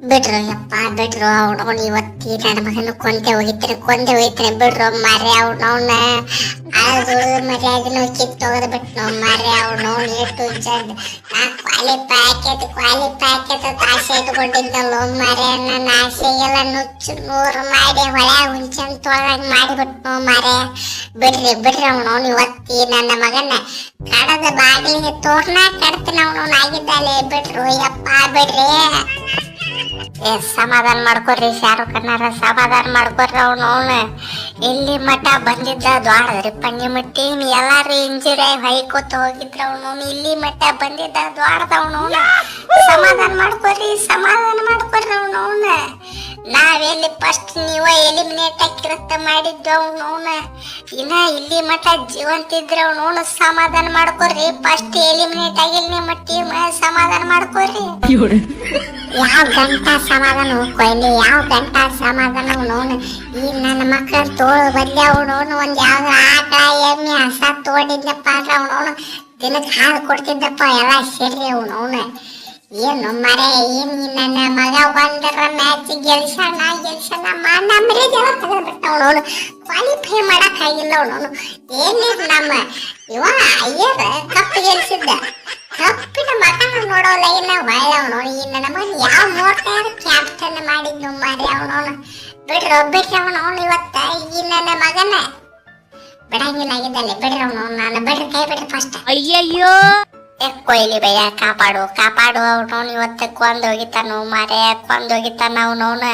ಬಿಡ್ರು ಯಪ್ಪ ಬಿಡ್ರು ಅವ್ನವ್ನು ಇವತ್ತಿ ನನ್ನ ಮಗನ ಕೊಂದೆ ಹೋಗಿತ್ತಾನೆ ಬಿಡ್ರು ಮಾರ್ರೆ ಅವ್ನವ್ನ ಆದ್ರೂ ಮರ್ಯಾದೆನೂ ಕಿತ್ತೋಗದ್ ಬಿಟ್ಟು ಮಾರ್ರೆ ಅವ್ನವ್ನು ಎಷ್ಟು ಜಡ್ ನಾ ಕ್ವಾಲಿಫೈ ಆಕೇತ ಆಸೆ ಇಟ್ಕೊಂಡಿದ್ದಲ್ಲೋ ಮಾರ್ರೆ ನನ್ನ ಆಸೆಗೆಲ್ಲ ನುಚ್ಚು ನೂರು ಮಾಡಿ ಹೊಳೆ ಹುಂಚನ್ ತೊಳಗ್ ಮಾಡಿಬಿಟ್ಟು ಮಾರ್ರೆ ಬಿಡ್ರಿ ಅವ್ನವ್ನು ಇವತ್ತಿ ನನ್ನ ಮಗನ ಕಡದ ಬಾಗಿಲಿಗೆ ತೋರ್ನ ಕಡ್ತೀನಿ ಅವ್ನವ್ನು ಆಗಿದ್ದಾಳೆ ಬಿಡ್ರು ಯಪ್ಪ ಬಿಡ್ರಿ ಸಮಾಧಾನ ಮಾಡ್ಕೊರಿ ಶಾರುಖ್ ಖಾನಾರ ಸಮಾಧಾನ ಮಾಡ್ಕೊರಿ ಅವ್ನು ಇಲ್ಲಿ ಮಠ ಬಂದಿದ್ದ ದ್ವಾಡದ್ರಿಪ್ಪ ನಿಮ್ಮಟ್ಟಿ ಎಲ್ಲಾರು ಇಂಜುರಿ ಹೊಯ್ಕೋತ ಹೋಗಿದ್ರ ಅವ್ನು ಇಲ್ಲಿ ಮಠ ಬಂದಿದ್ದ ದ್ವಾಡದವ್ನು ಸಮಾಧಾನ ಮಾಡ್ಕೊರಿ ಅವ್ನು ನಾವೆಲ್ಲಿ ಫಸ್ಟ್ ನೀವ ಎಲಿಮಿನೇಟ್ ಹಾಕಿರತ್ತ ಮಾಡಿದ್ದು ಅವ್ನು ಇನ್ನ ಇಲ್ಲಿ ಮಠ ಜೀವಂತಿದ್ರ ಅವ್ನು ಸಮಾಧಾನ ಮಾಡ್ಕೊರಿ ಫಸ್ಟ್ ಎಲಿಮಿನೇಟ್ ಆಗಿಲ್ಲ ನಿಮ್ಮ ಟೀಮ್ ಸಮಾಧಾನ ಮಾಡ್ಕೊರಿ ಯಾವ ಗಂಟ ಸಮಾಧಾನ ಕೊಯ್ಲಿ ಯಾವ ಗಂಟ ಸಮಾಧಾನ ಅವನವನು ಈ ನನ್ನ ಮಕ್ಕಳ ತೋಳು ಬದ್ಲಿ ಅವನವನು ಒಂದ್ ಯಾವ್ದು ಆಕಳ ಎಮ್ಮೆ ಹಸ ತೋಡಿದ್ದಪ್ಪ ಅಂದ್ರೆ ಅವನವನು ದಿನಕ್ಕೆ ಹಾಲು ಕೊಡ್ತಿದ್ದಪ್ಪ ಎಲ್ಲ ಸೇರಿ ಅವನವನು ಏನು ಮರೆ ಏನ್ ನನ್ನ ಮಗ ಒಂದರ ಮ್ಯಾಚ್ ಗೆಲ್ಸಣ ನಮ್ಮರೇ ಜನ ತಗೊಂಡ್ಬಿಟ್ಟ ಅವನವನು ಕ್ವಾಲಿಫೈ ಮಾಡಕ್ ಆಗಿಲ್ಲ ಅವನವನು ಏನಿದ್ ನಮ್ಮ ಇವ ಅಯ್ಯರ ಕಪ್ ಗೆಲ್ಸಿದ್ದ ಕಪ್ಪಿನ ಮಗ ನೋಡೋಲ್ಲ ಇಲ್ಲ ಒಳ್ಳೆವನು ಈ ನನ್ನ ಮಗ ಯಾವ ನೋಡ್ತಾರೆ ಕ್ಯಾಪ್ಟನ್ ಮಾಡಿದ್ದು ಮಾರಿ ಅವನವನು ಬಿಡ್ರಿ ಅವನವನು ಇವತ್ತ ಈ ನನ್ನ ಮಗನ ಬಿಡಂಗಿಲ್ಲ ಆಗಿದ್ದಾನೆ ಬಿಡ್ರಿ ಅವನವನು ನಾನು ಬಿಡ್ರಿ ಕೈ ಬಿಡ್ರಿ ಫಸ್ಟ್ ಅಯ್ಯಯ್ಯೋ ಕೊಯ್ಲಿ ಭಯ್ಯ ಕಾಪಾಡು ಅವನವನು ಇವತ್ತ ಕೊಂದೋಗಿತಾನು ಮಾರೆ ಕೊಂದೋಗಿತಾನ ಅವನವನು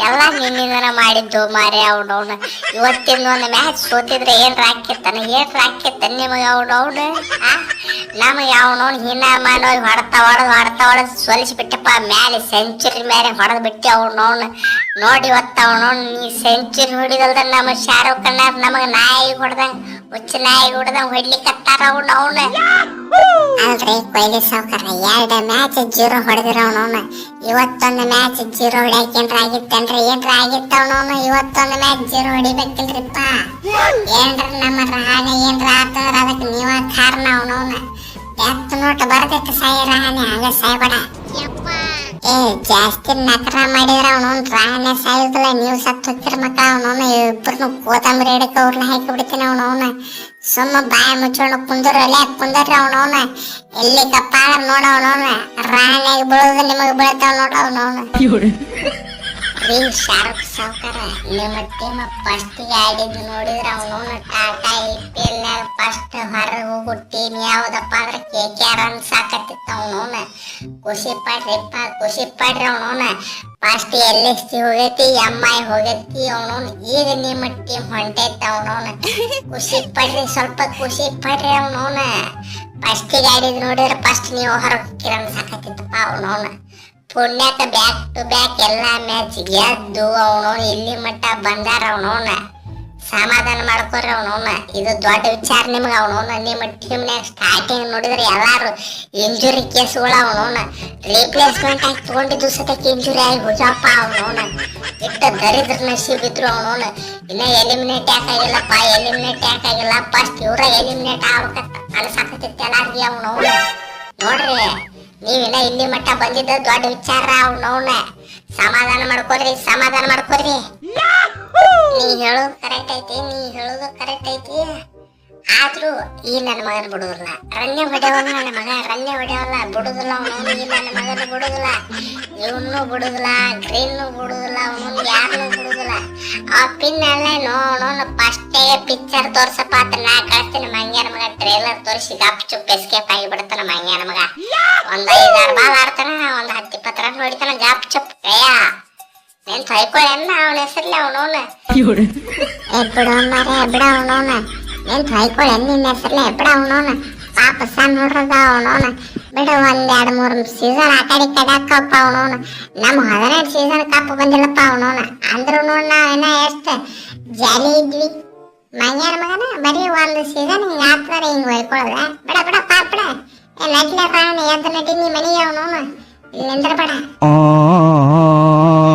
ಎಲ್ಲ ನಿನ್ನಿಂದನ ಮಾಡಿದ್ದು ಮಾರೆ ಅವನವನು ಇವತ್ತಿನ ಒಂದು ಮ್ಯಾಚ್ ಸೋತಿದ್ರೆ ಏನ್ರ ಹಾಕಿರ್ತಾನೆ ನಿಮಗೆ ಅವನವನು ನಮಗೆ ಅವನವನು ಹಿನ್ನ ಮಾಡೋಗಿ ಹೊಡ್ತಾ ಸೊಲಿಸ್ಬಿಟ್ಟಪ್ಪ ಮೇಲೆ ಸೆಂಚುರಿ ಮೇಲೆ ಹೊಡೆದ್ ಬಿಟ್ಟು ಅವನವನು ನೋಡಿ ಇವತ್ತ ಅವನವನು ನೀ ಸೆಂಚುರಿ ಹೊಡಿದಲ್ದ ನಮ್ಮ ಶಾರುಖ್ ಖಾನ್ ನಮಗ ನಾಯಿ ಹೊಡೆದಂಗ ಹುಚ್ಚ ನಾಯಿ ಹೊಡೆದಂಗ ಹೊಡ್ಲಿಕ್ಕತ್ತಾರ ಅವನವನು ಅಲ್ರಿ ಕೊಯ್ಲಿ ಸಾವ್ಕಾರ 2 ಮ್ಯಾಚ್ 0 ಹೊಡೆದಿರ ಅವನವನು ಇವತ್ತೊಂದು ಮ್ಯಾಚ್ 0 ಹೊಡ್ಯಾಕೇನ್ರ ಆಗಿತ್ತೇನ್ರಿ ಏನ್ರ ಆಗಿತ್ತವನವನು ಇವತ್ತೊಂದು ಮ್ಯಾಚ್ 0 ಹೊಡಿಬೇಕಿಲ್ರಿಪ್ಪ ಏನ್ರ ನಮ್ಮ ರಾಣಿ ಏನ್ರ ಆತಂದ್ರ ಅದಕ್ಕೆ ನೀವ ಕಾರಣ ಅವನವನು ಡೆತ್ ನೋಟ್ ಬರ್ದಕ್ಕೆ ಸಾಯಿ ರಾಣಿ ಹಂಗ ಸಾಯ್ಬೇಡ ಏ ಜಾಸ್ತಿ ನಕರ ಮಾಡಿದ್ರ ಅವನವನು ರಾಣಿ ಸಾಯುದಿಲ್ಲ ನೀವು ಸತ್ತು ಹೋಗ್ತಿರ ಮಕ್ಕಳ ಅವನವನು ಇಬ್ಬರನ್ನು ಕೋತಂಬರಿ ಹಿಡಕ ಅವ್ರನ್ನ ಹಾಕಿ ಬಿಡ್ತೀನಿ ಅವನವನು ಸುಮ್ಮ ಬಾಯ ಮುಚ್ಚೋಣ ಕುಂದರ್ರಿ ಅವನವನ ಎಲ್ಲಿ ಕಪ್ಪಾಳ ನೋಡ ಅವನವನ ರಾಣಿಯಾಗಿ ಬೀಳೋದು ನಿಮಗೆ ಬೀಳ್ತಾವ ನೋಡ ಅವನವನ ರೀ ಶಾರುಖ್ ಸಾವ್ಕಾರ ನಿಮ್ಮ ಟೀಮ್ ಫಸ್ಟ್ ಆಡಿದ್ದು ನೋಡಿದ್ರ ಅವನವನ ಟಾಟಾ IPL ಫಸ್ಟ್ ಹೊರಗೆ ಹೋಗೋ ಟೀಮ್ ಯಾವ್ದಪ್ಪ ಅಂದ್ರೆ KKR ಅನ್ಸಾಕತ್ತಿತ್ತ ಅವನವನ ಖುಷಿ ಪಡ್ರಿ ಅವನವನ ಫಸ್ಟ್ LSG ಹೋಗೈತಿ MI ಹೋಗೈತಿ ಅವನವನು ಈಗ ನಿಮ್ಮ ಟೀಮ್ ಹೊಂಟೈತಿ ಅವನವನ ಸ್ವಲ್ಪ ಖುಷಿ ಪಡ್ರಿ ಅವನವನ ಫಸ್ಟ್ ಆಡಿದ್ ನೋಡಿದ್ರೆ ಫಸ್ಟ್ ನೀವು ಹೊರಗೆ ಅನ್ಸಾಕತ್ತಿತ್ತಪ್ಪ ಅವನವನ ಪುಣ್ಯಕ ಬ್ಯಾಕ್ ಟು ಬ್ಯಾಕ್ ಎಲ್ಲಾ ಮ್ಯಾಚ್ ಗೆದ್ದು ಅವನವನು ಇಲ್ಲಿ ಮಟ್ಟ ಬಂದಾರ ಅವನವನ ಸಮಾಧಾನ ಮಾಡ್ಕೊರಿ ಅವನವನ ಇದು ದೊಡ್ಡ ವಿಚಾರ ನಿಮ್ಗೆ ಅವನವನ ನಿಮ್ಮ ಟೀಮ್ನಾಗ ಸ್ಟಾರ್ಟಿಂಗ್ ನೋಡಿದ್ರೆ ಎಲ್ಲಾರು ಇಂಜುರಿ ಕೇಸ್ಗಳು ಅವನವನ ರಿಪ್ಲೇಸ್ಮೆಂಟ್ ಆಗಿ ತಗೊಂಡಿದ್ದು ಸತಕ್ಕೆ ಇಂಜುರಿ ಆಗಿ ಹೋಗ್ಯಪ್ಪ ಅವನವನ ಇಟ್ಟ ದರಿದ್ರ ನಸೀಬ್ ಇದ್ರು ಅವನವನ ಇನ್ನ ಎಲಿಮಿನೇಟ್ ಯಾಕಾಗಿಲ್ಲ ಫಸ್ಟ್ ಇವ್ರ ಎಲಿಮಿನೇಟ್ ಆಗ್ಬೇಕಂತ ಅನ್ಸಾಕತ್ತಿತ್ತು ಎಲ್ಲಾರ್ಗಿ ಅವನವನ ನೋಡ್ರಿ ನೀವಿನ್ನ ಇಲ್ಲಿ ಮಟ್ಟ ಬಂದಿದ್ದ ದೊಡ್ಡ ವಿಚಾರ ಅವನವನ ಸಮಾಧಾನ ಮಾಡ್ಕೊರಿ ನೀ ಹೇಳೋದು ಕರೆಕ್ಟ್ ಐತಿ ಆದ್ರೂ ಈ ನನ್ನ ಮಗನ ಬಿಡುದಿಲ್ಲ ರನ್ಯ ಹೊಡೆಯವಲ್ಲ ಬಿಡುದಿಲ್ಲ ಅವನು ಈ ನನ್ನ ಮಗನ ಬಿಡುದಿಲ್ಲ ಇವನು ಬಿಡುದಿಲ್ಲ ಗ್ರೀನ್ ಬಿಡುದಿಲ್ಲ ಅವನು ಯಾರನ್ನು ಬಿಡುದಿಲ್ಲ ಆ ಪಿನ್ ಅಲ್ಲೇ ನೋಡೋಣ ಫಸ್ಟೇ ಪಿಕ್ಚರ್ ತೋರ್ಸಪ್ಪ ಅಂತ ನಾ ಕಳಿಸ್ತೀನಿ ಮಂಗ್ಯಾನ ಮಗ ಟ್ರೇಲರ್ ತೋರಿಸಿ ಗಪ್ ಚುಪ್ ಎಸ್ಕೇಪ್ ಆಗಿ ಬಿಡ್ತಾನ ಮಂಗ್ಯಾನ ಮಗ ಒಂದ್ 5-6 ಬಾಲ್ ಆಡ್ತಾನ ಒಂದ್ 10-20 ರನ್ ಹೊಡಿತಾನ ಗಪ್ ಚುಪ್ ನೀನ್ ತೊಯ್ಕೊಳ್ಳ ಅವನ ಹೆಸರ್ಲಿ ಅವನವನ ಬಿಡ ಅವನವನ ನೀನ್ ತೊಯ್ಕೊಳ್ಳ ನಿನ್ನ ಹೆಸರ್ಲಿ ಬಿಡ ಅವನವನ ಪಾಪ ಸಣ್ಣ ನೋಡ್ರದ ಅವನವನ ಬಿಡ 1-2-3 ಸೀಸನ್ ಆ ಕಡೆ ಕಡಾಕಪ್ಪ ಅವನವನ ನಮ್ಮ 17 ಸೀಸನ್ ಕಪ್ ಬಂದಿಲ್ಲಪ್ಪ ಅವನವನ ಅಂದ್ರು ನೋಡ್ ನಾವೇನ ಎಷ್ಟು ಜಾಲಿ ಇದ್ವಿ ಮಂಗ್ಯಾನ ಮಗನ ಬರೀ 1 ಸೀಸನ್ ಹಿಂಗ ಆತರ ಹಿಂಗ್ ಹೊಯ್ಕೊಳ್ಳದ ಬಿಡ ಪಾಪ ಬಿಡ ನಟ್ಲೆ ರಾಣಿ ಎದ್ದು ನಡಿ ನೀ ಮನೆಗೆ ಅವನವನ ಇಲ್ಲಿಂದ್ರ ಬೇಡ